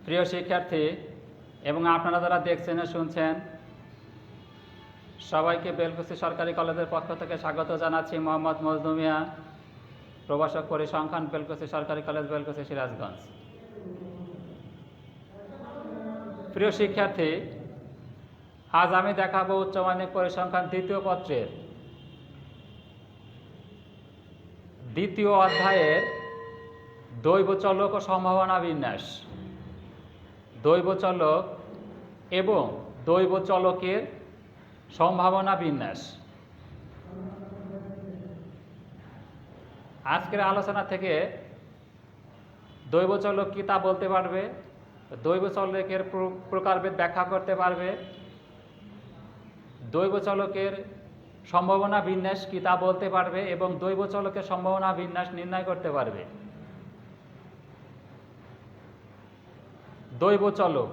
প্রিয় শিক্ষার্থী এবং আপনারা যারা দেখছেন ও শুনছেন সবাইকে বেলকুচি সরকারি কলেজের পক্ষ থেকে স্বাগত জানাচ্ছি। মোহাম্মদ মজনু মিয়া, প্রভাষক পরিসংখ্যান, বেলকুচি সরকারি কলেজ, বেলকুচি, সিরাজগঞ্জ। প্রিয় শিক্ষার্থী, আজ আমি দেখাবো উচ্চ মাধ্যমিক পরিসংখ্যান দ্বিতীয় পত্রের দ্বিতীয় অধ্যায়ের দৈব চলক ও সম্ভাবনা বিন্যাস। দৈব চলক এবং দৈব চলকের সম্ভাবনা বিন্যাস। আজকের আলোচনা থেকে দৈব চলক কি তা বলতে পারবে, দৈব চলকের প্রকারভেদ ব্যাখ্যা করতে পারবে, দৈব চলকের সম্ভাবনা বিন্যাস কি তা বলতে পারবে এবং দৈব চলকের সম্ভাবনা বিন্যাস নির্ণয় করতে পারবে। দৈব চলক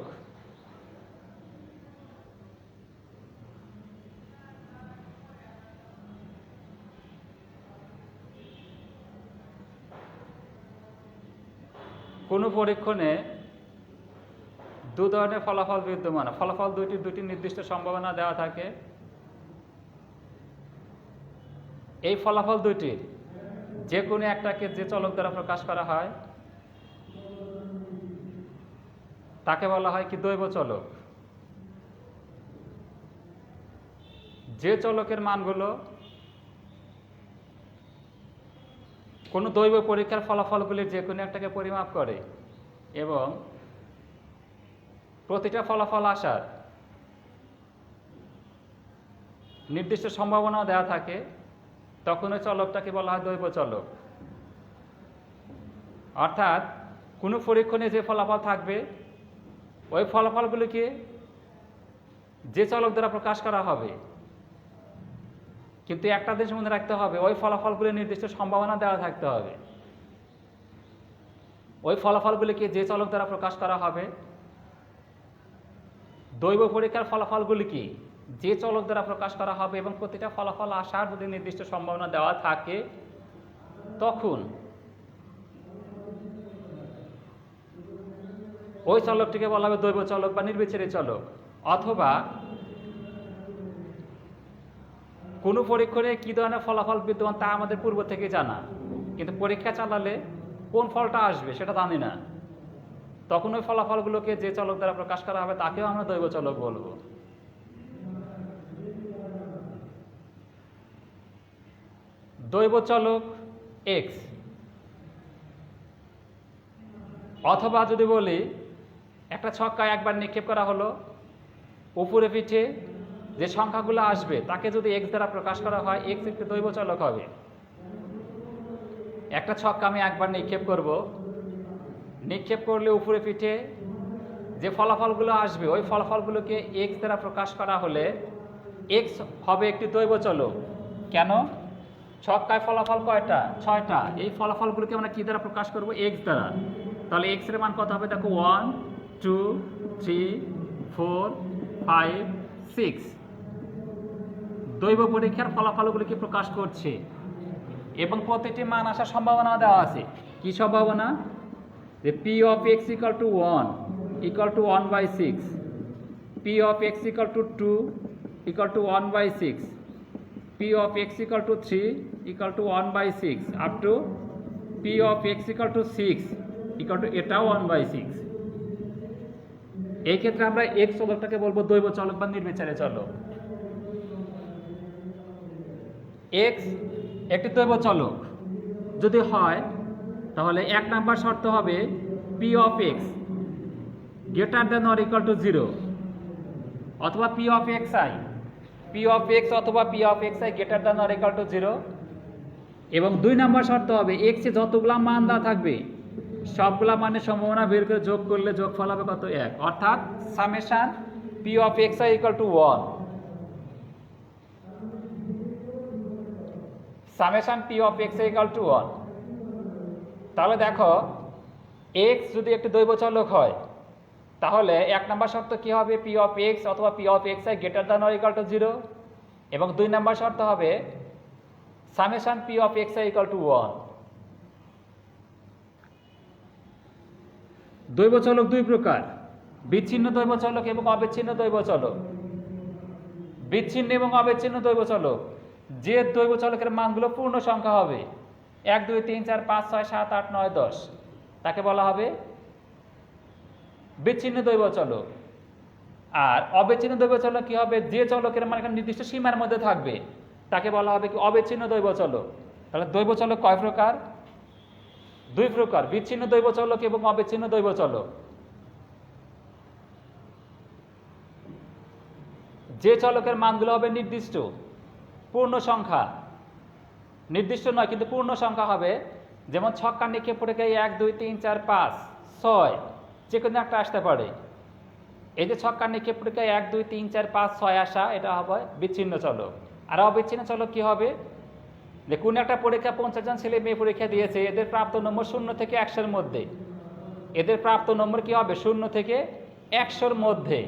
কোনো পরীক্ষণে দু ধরনের ফলাফল বিদ্যমান। ফলাফল দুটি নির্দিষ্ট সম্ভাবনা দেওয়া থাকে। এই ফলাফল দুটির যে কোনো একটাকে যে চলক দ্বারা প্রকাশ করা হয় তাকে বলা হয় কি দৈব চলক। যে চলকের মানগুলো কোনো দৈব পরীক্ষার ফলাফলগুলির যে কোনো একটাকে পরিমাপ করে এবং প্রতিটা ফলাফল আসার নির্দিষ্ট সম্ভাবনা দেওয়া থাকে, তখন ওই চলকটাকে বলা হয় দৈব চলক। অর্থাৎ কোনো পরীক্ষণে যে ফলাফল থাকবে ওই ফলাফলগুলিকে যে চলক দ্বারা প্রকাশ করা হবে, কিন্তু একটা জিনিস মনে রাখতে হবে, ওই ফলাফলগুলির নির্দিষ্ট সম্ভাবনা দেওয়া থাকতে হবে। ওই ফলাফলগুলিকে যে চলক দ্বারা প্রকাশ করা হবে, দৈব পরীক্ষার ফলাফলগুলি কি যে চলক দ্বারা প্রকাশ করা হবে এবং প্রতিটা ফলাফল আসার যদি নির্দিষ্ট সম্ভাবনা দেওয়া থাকে, তখন ওই চলকটিকে বলা হবে দৈব চলক বা নির্বিচারী চলক। অথবা কোনো পরীক্ষণে কী ধরনের ফলাফল বিদ্যমান তা আমাদের পূর্ব থেকে জানা, কিন্তু পরীক্ষা চালালে কোন ফলটা আসবে সেটা জানি না, তখন ওই ফলাফলগুলোকে যে চলক দ্বারা প্রকাশ করা হবে তাকেও আমরা দৈব চলক বলবো। দৈব চলক এক্স, অথবা যদি বলি একটা ছক্কা একবার নিক্ষেপ করা হলো, উপরে পিঠে যে সংখ্যাগুলো আসবে তাকে যদি এক্স দ্বারা প্রকাশ করা হয়, এক্স একটি দৈব চলক হবে। একটা ছক্কা আমি একবার নিক্ষেপ করব, নিক্ষেপ করলে উপরে পিঠে যে ফলাফলগুলো আসবে ওই ফলাফলগুলোকে এক্স দ্বারা প্রকাশ করা হলে এক্স হবে একটি দৈব চলক। কেন? ছক্কায় ফলাফল কয়টা? 6টা। এই ফলাফলগুলোকে আমরা কি দ্বারা প্রকাশ করব? এক্স দ্বারা। তাহলে এক্স এর মান কত হবে? দেখো 1 2 3 4 5 6। দৈব পরীক্ষার ফলাফলগুলিকে প্রকাশ করছে এবং প্রতিটি মান আসার সম্ভাবনা দেওয়া আছে। কি সম্ভাবনা? যে P of x equal to 1 equal to 1/6, P of x equal to 2 equal to 1/6, P of x equal to 3 equal to 1/6, up to P of x equal to 6 equal to এটাও 1/6। এই ক্ষেত্রে আমরা এক্স চলকটাকে বলবো দৈব চলক বা নির্বিচারী চলক। X একটি দৈব চলক যদি হয় তাহলে 1 নাম্বার শর্ত হবে p of x greater than or equal to 0, অথবা p of x i, p of x অথবা p of x i greater than or equal to 0। এবং 2 নাম্বার শর্ত হবে এক্সে যতগুলা মান দেওয়া থাকবে সবগুলা মানের সম্ভাবনা বের করে যোগ করলে যোগফল হবে কত? 1। অর্থাৎ summation P of x I equal to 1, summation P of x I equal to 1। তাহলে দেখো এক্স যদি একটি দৈব চলক হয় তাহলে 1 নাম্বার শর্ত কি হবে? পি অফ এক্স অথবা p of x i greater than or equal to 0। এবং 2 নাম্বার শর্ত হবে summation P of x I equal to 1। দৈব চলক দুই প্রকার, বিচ্ছিন্ন দৈব চলক এবং অবিচ্ছিন্ন দৈব চলক। বিচ্ছিন্ন এবং অবিচ্ছিন্ন দৈব চলক, যে দৈব চলকের মানগুলো পূর্ণ সংখ্যা হবে 1 2 3 4 5 6 7 8 9 10, তাকে বলা হবে বিচ্ছিন্ন দৈব চলক। আর অবিচ্ছিন্ন দৈব চলক কি হবে, যে চলকের মান একটা নির্দিষ্ট সীমার মধ্যে থাকবে তাকে বলা হবে কি অবিচ্ছিন্ন দৈব চলক। তাহলে দৈব চলক কয় প্রকার? দুই প্রকার, বিচ্ছিন্ন দৈব চলক এবং অবিচ্ছিন্ন দৈব চলক। যে চলকের মানগুলো হবে নির্দিষ্ট পূর্ণ সংখ্যা, নির্দিষ্ট নয় কিন্তু পূর্ণ সংখ্যা হবে, যেমন ছক্কা নিক্ষেপ পরীক্ষায় 1 2 3 4 5 6 যে কোনো একটা আসতে পারে। এই যে ছক্কা নিক্ষেপ পরীক্ষায় 1 2 3 4 5 6 আসা, এটা হবে বিচ্ছিন্ন চলক। আর অবিচ্ছিন্ন চলক কি হবে, যে কোনো একটা পরীক্ষা 50 জন ছেলে মেয়ে পরীক্ষা দিয়েছে, এদের প্রাপ্ত নম্বর 0 থেকে 100-র মধ্যে, এদের প্রাপ্ত নম্বর কি হবে 0 থেকে 100-র মধ্যে।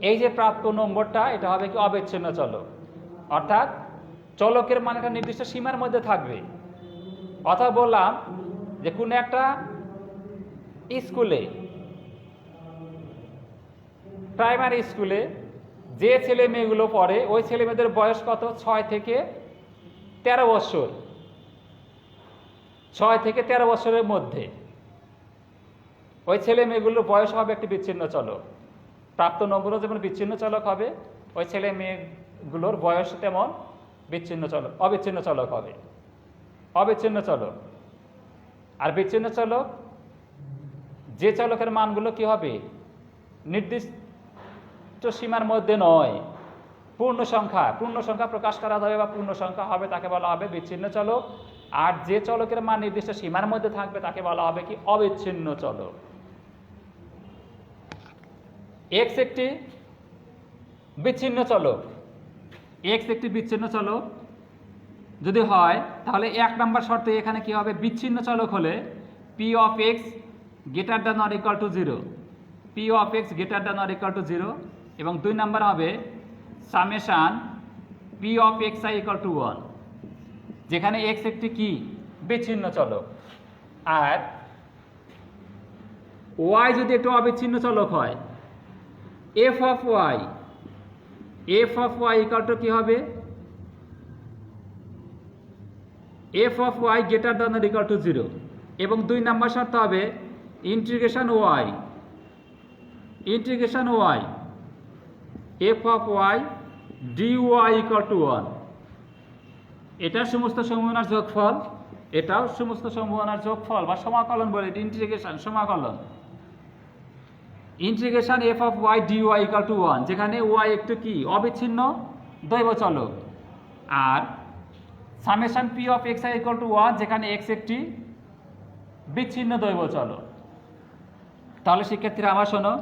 এই যে প্রাপ্ত নম্বরটা, এটা হবে কি অবিচ্ছিন্ন চলক। অর্থাৎ চলকের মান একটা নির্দিষ্ট সীমার মধ্যে থাকবে। অথবা বললাম যে কোনো একটা স্কুলে, প্রাইমারি স্কুলে যে ছেলে মেয়েগুলো পড়ে, ওই ছেলে মেয়েদের বয়স কত, 6 থেকে 13 বছর, 6 থেকে 13 বছরের মধ্যে ওই ছেলে মেয়েগুলোর বয়স হবে একটি বিচ্ছিন্ন চলক। প্রাপ্ত নম্বরও যেমন বিচ্ছিন্ন চলক হবে, ওই ছেলে মেয়েগুলোর বয়স তেমন বিচ্ছিন্ন চলক, অবিচ্ছিন্ন চলক হবে। অবিচ্ছিন্ন চলক আর বিচ্ছিন্ন চলক, যে চলকের মানগুলো কি হবে নির্দিষ্ট সীমার মধ্যে নয়, পূর্ণ সংখ্যা প্রকাশ করা যাবে বা পূর্ণ সংখ্যা হবে, তাকে বলা হবে বিচ্ছিন্ন চলক। আর যে চলকের মান নির্দিষ্ট সীমার মধ্যে থাকবে তাকে বলা হবে কি অবিচ্ছিন্ন চলক। x একটি বিচ্ছিন্ন চলক, x একটি বিচ্ছিন্ন চলক যদি হয়, তাহলে 1 নম্বর শর্তে এখানে কি হবে, বিচ্ছিন্ন চলক হলে p of x greater than or equal to 0, p of x greater than or equal to 0, এবং 2 নম্বর হবে summation p of xi equal to 1, যেখানে x একটি কি বিচ্ছিন্ন চলক। আর y যদি একটু অবিচ্ছিন্ন চলক হয়, f of y equal to কি হবে, f of y greater than or equal to 0, এবং 2 নম্বর শর্ত হবে integration y f of y dy equal to 1। এটা সমস্ত সম্ভাবনার যোগফল, এটাও সমস্ত সম্ভাবনার যোগফল বা সমাকলন বলে, ইন্টিগ্রেশন সমাকলন। Integration f of y dy equal to 1, যেখানে y একটু কি অবিচ্ছিন্ন দৈব চলক। আর summation p of xi equal to 1, যেখানে x একটি বিচ্ছিন্ন দৈব চলক। তাহলে শিক্ষার্থীরা আমার শোনো,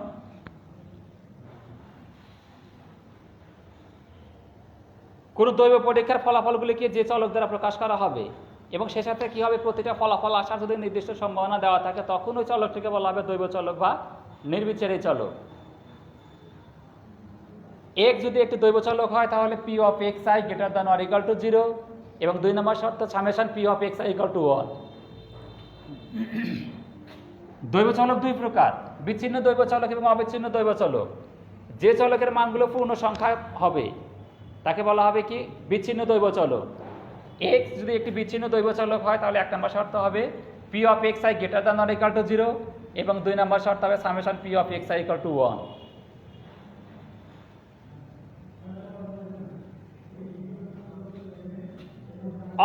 কোন দৈব পরীক্ষার ফলাফলগুলিকে যে চলক দ্বারা প্রকাশ করা হবে এবং সে সাথে কি হবে, প্রতিটা ফলাফল আসার যদি নির্দিষ্ট সম্ভাবনা দেওয়া থাকে, তখন ওই চলকটিকে বলা হবে দৈব চলক বা নির্বিচারী চলক। x যদি একটি দৈব চলক হয় তাহলে p of xi greater than or equal to 0, এবং 2 নম্বর শর্ত summation p of xi equal to 1। দৈব চলক দুই প্রকার, বিচ্ছিন্ন দৈব চলক এবং অবিচ্ছিন্ন দৈব চলক। যে চলকের মানগুলো পূর্ণ সংখ্যা হবে তাকে বলা হবে কি বিচ্ছিন্ন দৈব চলক। x যদি একটি বিচ্ছিন্ন দৈব চলক হয় তাহলে 1 নম্বর শর্ত হবে p of xi greater than or equal to 0, এবং 2 নম্বর শর্ত হবে summation p of xi equal to 1।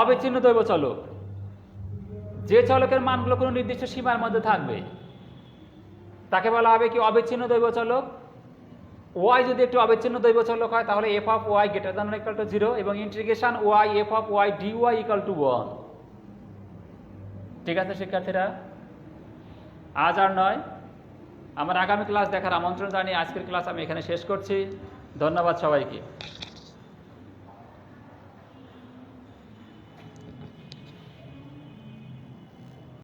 অবিচ্ছিন্ন দৈব চলক, যে চলকের মানগুলো কোনো নির্দিষ্ট সীমার মধ্যে থাকবে তাকে বলা হবে কি অবিচ্ছিন্ন দৈব চলক। y যদি একটি অবিচ্ছিন্ন দৈব চলক হয় তাহলে f of y greater than or equal to 0, এবং integration y f of y dy equal to 1। ঠিক আছে শিক্ষার্থীরা, আজ আর নয়, আমার আগামী ক্লাস দেখার আমন্ত্রণ জানিয়ে আজকের ক্লাস আমি এখানে শেষ করছি। ধন্যবাদ সবাইকে।